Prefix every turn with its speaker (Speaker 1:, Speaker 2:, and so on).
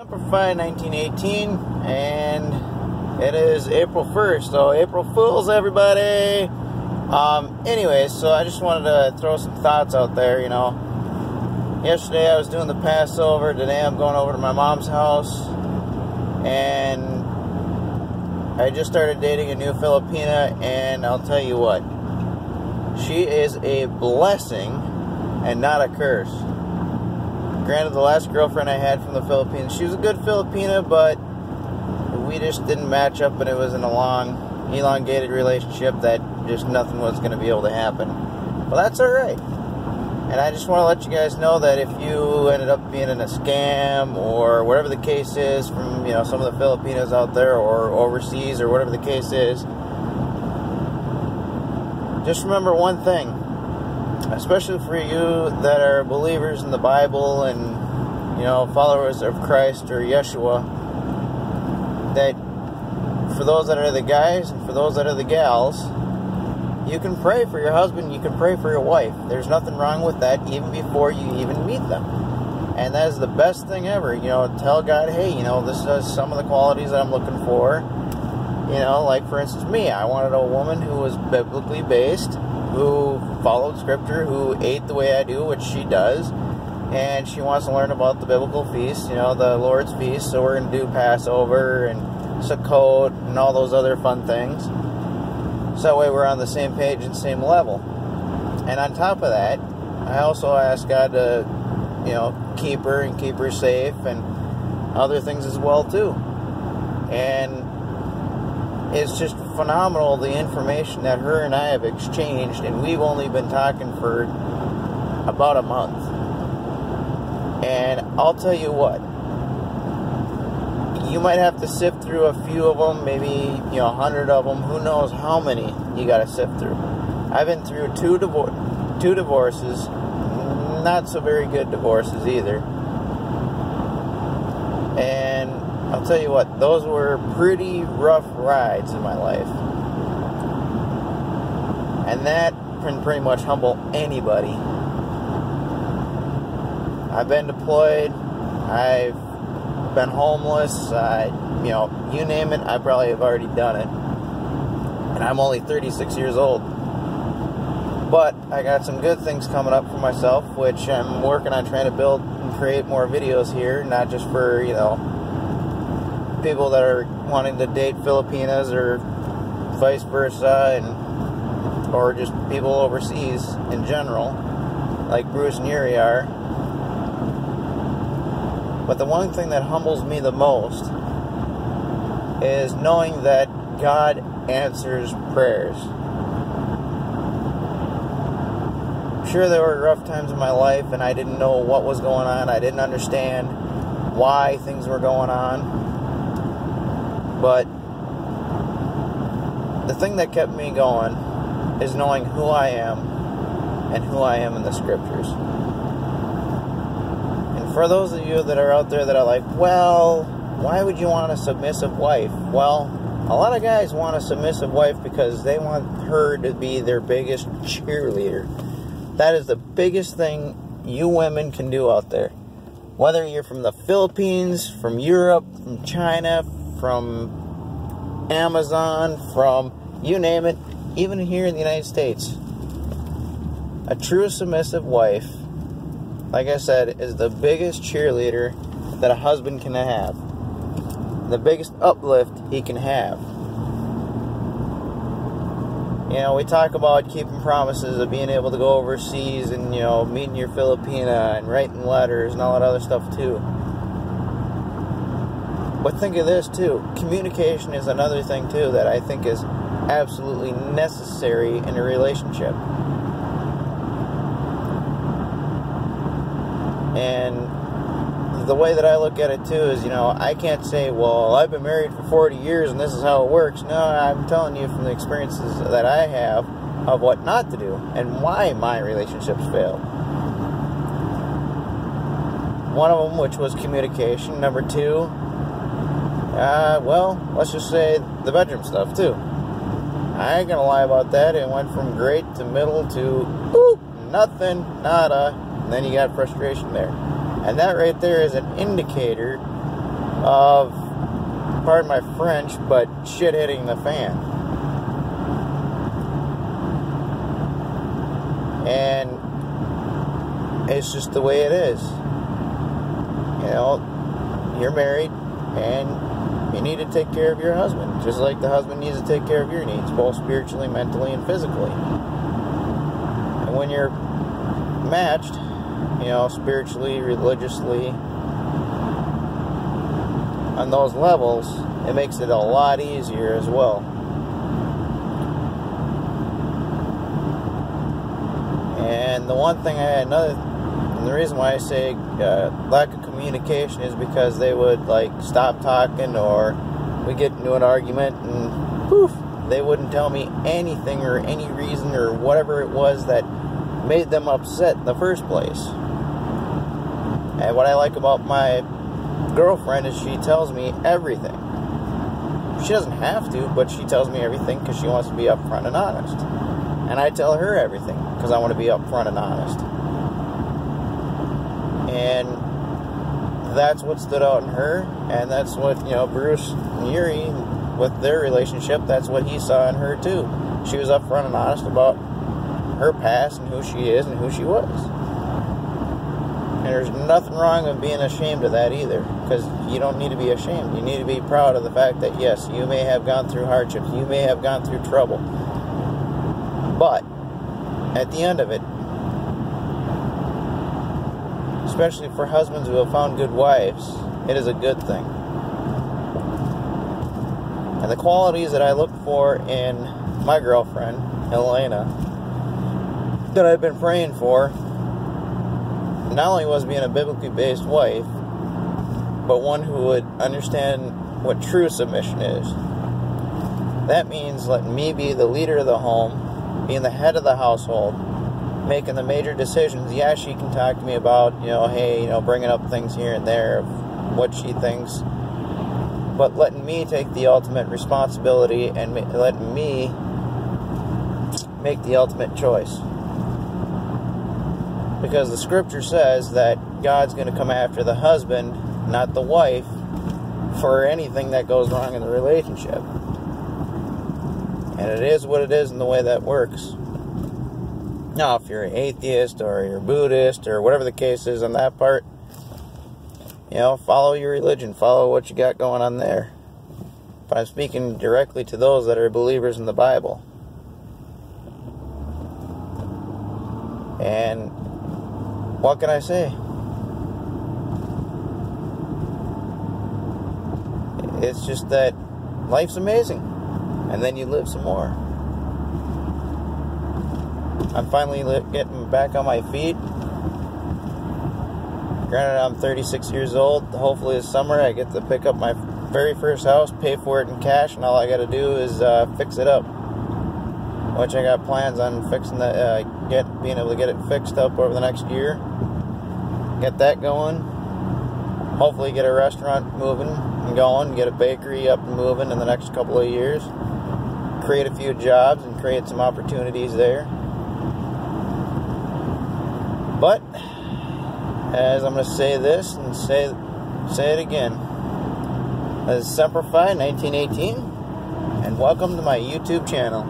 Speaker 1: semperfi1918, and it is April 1st, so April Fools, everybody! Anyways, so I just wanted to throw some thoughts out there, you know. Yesterday I was doing the Passover, today I'm going over to my mom's house, and I just started dating a new Filipina, and I'll tell you what, she is a blessing and not a curse. Granted, the last girlfriend I had from the Philippines, she was a good Filipina, but we just didn't match up, and it was in a long, elongated relationship that just nothing was going to be able to happen. But that's alright. And I just want to let you guys know that if you ended up being in a scam or whatever the case is from, you know, some of the Filipinos out there or overseas or whatever the case is, just remember one thing, especially for you that are believers in the Bible and, you know, followers of Christ or Yeshua, that for those that are the guys and for those that are the gals, you can pray for your husband, you can pray for your wife. There's nothing wrong with that even before you even meet them. And that is the best thing ever. You know, tell God, hey, you know, this is some of the qualities that I'm looking for. You know, like for instance me, I wanted a woman who was biblically based, who followed scripture, who ate the way I do, which she does. And she wants to learn about the biblical feasts, you know, the Lord's feast. So we're going to do Passover and Sukkot and all those other fun things. So that way we're on the same page and same level. And on top of that, I also ask God to, you know, keep her and keep her safe and other things as well too. And it's just phenomenal, the information that her and I have exchanged, and we've only been talking for about a month. And I'll tell you what, you might have to sift through a few of them, maybe, you know, 100 of them. Who knows how many you got to sift through. I've been through two divorces, not so very good divorces either. And I'll tell you what, those were pretty rough rides in my life. And that can pretty much humble anybody. I've been deployed, I've been homeless, you know, you name it, I probably have already done it. And I'm only 36 years old. But I got some good things coming up for myself, which I'm working on trying to build and create more videos here, not just for, you know, people that are wanting to date Filipinas or vice versa, and or just people overseas in general, like Bruce and Yuri are. But the one thing that humbles me the most is knowing that God answers prayers. Sure, there were rough times in my life and I didn't know what was going on. I didn't understand why things were going on. But the thing that kept me going is knowing who I am and who I am in the scriptures. And for those of you that are out there that are like, well, why would you want a submissive wife? Well, a lot of guys want a submissive wife because they want her to be their biggest cheerleader. That is the biggest thing you women can do out there. Whether you're from the Philippines, from Europe, from China, from Amazon, from you name it, even here in the United States. A true submissive wife, like I said, is the biggest cheerleader that a husband can have. The biggest uplift he can have. You know, we talk about keeping promises of being able to go overseas and, you know, meeting your Filipina and writing letters and all that other stuff too. But think of this too, communication is another thing too that I think is absolutely necessary in a relationship. And the way that I look at it too is, you know, I can't say, well, I've been married for 40 years and this is how it works. No, I'm telling you from the experiences that I have of what not to do and why my relationships fail. One of them, which was communication. Number two, well, let's just say the bedroom stuff too. I ain't gonna lie about that. It went from great to middle to nothing, nada, and then you got frustration there. And that right there is an indicator of, pardon my French, but shit hitting the fan. And it's just the way it is. You know, you're married and you need to take care of your husband, just like the husband needs to take care of your needs, both spiritually, mentally, and physically. And when you're matched, you know, spiritually, religiously, on those levels, it makes it a lot easier as well. And the one thing and the reason why I say lack of communication is because they would like stop talking, or we get into an argument and poof, they wouldn't tell me anything or any reason or whatever it was that made them upset in the first place. And what I like about my girlfriend is she tells me everything. She doesn't have to, but she tells me everything because she wants to be upfront and honest. And I tell her everything because I want to be upfront and honest. And that's what stood out in her, and that's what, you know, Bruce and Yuri, with their relationship, that's what he saw in her too. She was upfront and honest about her past and who she is and who she was. And there's nothing wrong with being ashamed of that either, because you don't need to be ashamed. You need to be proud of the fact that, yes, you may have gone through hardships, you may have gone through trouble, but at the end of it, especially for husbands who have found good wives, it is a good thing. And the qualities that I look for in my girlfriend, Elena, that I've been praying for, not only was being a biblically based wife, but one who would understand what true submission is. That means letting me be the leader of the home, being the head of the household, making the major decisions. Yeah, she can talk to me about, you know, hey, you know, bringing up things here and there of what she thinks, but letting me take the ultimate responsibility and letting me make the ultimate choice. Because the scripture says that God's going to come after the husband, not the wife, for anything that goes wrong in the relationship. And it is what it is in the way that works. Now, if you're an atheist or you're Buddhist or whatever the case is on that part, you know, follow your religion, follow what you got going on there. But I'm speaking directly to those that are believers in the Bible. And what can I say? It's just that life's amazing, and then you live some more. I'm finally getting back on my feet. Granted, I'm 36 years old. Hopefully this summer I get to pick up my very first house, pay for it in cash, and all I got to do is fix it up. Which I got plans on fixing that, being able to get it fixed up over the next year. Get that going. Hopefully get a restaurant moving and going. Get a bakery up and moving in the next couple of years. Create a few jobs and create some opportunities there. But as I'm going to say this and say it again, this is semperfi1918, and welcome to my YouTube channel.